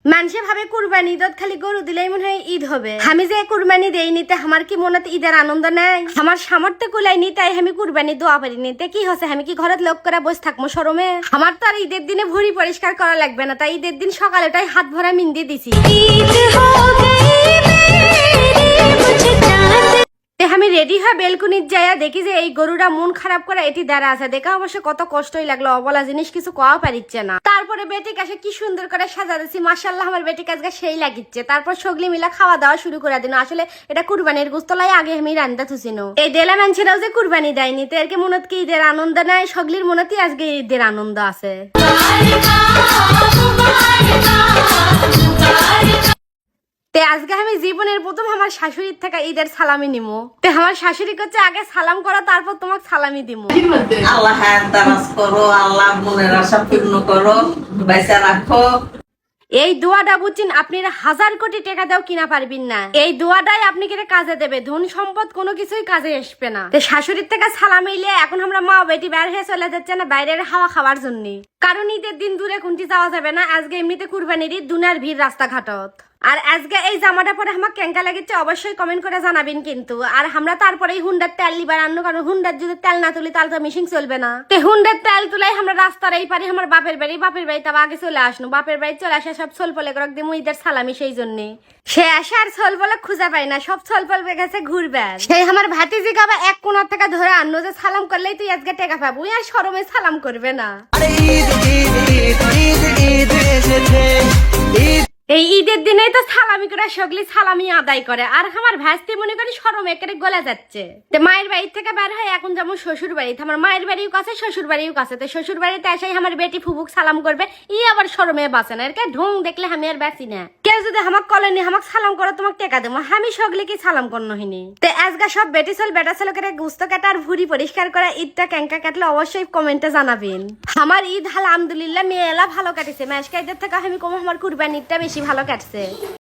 মানুষে ভাবে কুরবানি ঈদত খালি গরু দিলেই মনে হয় ঈদ হবে। আমি যে কুরবানি দেই নিতে আমার কি মনে ঈদের আনন্দ নাই? আমার সামর্থ্য কুলাই নি তাই আমি কুরবানি দোয়া পারি নিতে কি হচ্ছে? আমি কি ঘরের লোক করে বসে থাকবো শরমে? আমার তো আর ঈদের দিনে ভুঁড়ি পরিষ্কার করা লাগবে না, তাই ঈদের দিন সকালেটাই হাত ভরা মিন্দি দিছি। আমি রেডি হয়ে বেলকুনির যাইয়া দেখি যে এই গরুটা মন খারাপ করে এটি দাঁড়া আছে। দেখা অবশ্য কত কষ্টই লাগলো, অবলা জিনিস কিছু কোয়া পারিচ্ছে না। তারপরে বেটি কাছে কি সুন্দর করে সাজা দিচ্ছি, মাশাআল্লাহ আমার বেটি কাছে সেই লাগিচ্ছে। তারপর সগলি মিলা খাওয়া দাওয়া শুরু করে দিন। আসলে এটা কুরবানির গোস্তলাই আগে আমি রান্না থুছিল। এই ডেলা মানছিরাও যে কুরবানি দেয়নি তো এরকে মনত কি ঈদের আনন্দ নাই? সগলির মনতই আজকে ঈদের আনন্দ আছে। তে আজকে আমি জীবনের প্রথম আমার শাশুড়ির থেকে ঈদের সালামি নিমো। তে আমার শাশুড়ি করছে আগে সালাম করো তারপর তোমাকে সালামি দিমো। আল্লাহ হায়াত দারাজ করো, আল্লাহ মনের আশা পূর্ণ করো, বাইসা রাখো। এই দোয়াটা বুঝছেন আপনারা 1000 কোটি টাকা দাও কিনা পারবেন না। এই দোয়াটাই আপনি কিনে কাজে দেবে, ধন সম্পদ কোনো কিছুই কাজে আসবে না। শাশুড়ির থেকে সালাম এলে এখন আমরা মা বেটি বের হয়ে চলে যাচ্ছে না বাইরের হাওয়া খাওয়ার জন্য। কারণ ঈদের দিন দূরে কোনটি যাওয়া যাবে না। আজকে এমনিতে কুরবানির ঈদ, দুনিয়ার ভিড় রাস্তাঘাটত। আর আজকে এই জামাটা পরে আমার কেঙ্কা লাগিচ্ছে অবশ্যই কমেন্ট করে জানাবেন কিন্তু। আর আমরা তারপরে হুন্ডার তেল লিবার আনলো, কারণ হুন্ডার যদি তেল না তুলি তাহলে তো মিশিং চলবে না। তো হুন্ডার তেল তুলাই আমরা রাস্তার এই পারি আমার বাপের বাড়ি তবে আগে চলে আসনো। বাপের বাড়ি চলে আসে সব ছল পলে করে দিমু ঈদের সালামি, সেই জন্যে সে আসে আর ছল পলে খুঁজে পাই না, সব ছল পল গেছে ঘুরবে। সেই আমার ভাতিজি গাবা এক কোনার থেকে ধরে আনলো যে সালাম করলেই তুই আজকে টেকা পাবো, আর শরমে সালাম করবে না। এই ঈদের দিনে তো সালামি করে সগলি সালামি আদায় করে, আর আমার ভাস্তি মনে করি শরম একেবারে গলে যাচ্ছে। মায়ের বাড়ি থেকে বের হয় এখন যেমন শ্বশুর বাড়ি, আমার মায়ের বাড়িও কাছে শ্বশুর বাড়িও কাছে। তো শ্বশুর বাড়িতে এসে আমার বেটি ফুবুক সালাম করবে, আবার শরমে বাঁচে না। এরকে ঢং দেখলে আমি আর বাঁচি না। কেউ যদি আমাকে কলেনি আমাকে সালাম করো তোমাকে টেকা দেবো, আমি সগলি কি সালাম করনো হিনি। তো আজকে সব বেটি চল বেটা ছেলে করে গুস্ত কাটা আর ভুড়ি পরিষ্কার করা ঈদটা ক্যাঙ্কা কাটলে অবশ্যই কমেন্টে জানাবেন। আমার ঈদ আলহামদুলিল্লাহ মেয়েলা ভালো কাটেছে। মেশকা ঈদের থেকে আমি কম আমার কুরবানি ঈদটা বেশি ভালো কাটছে।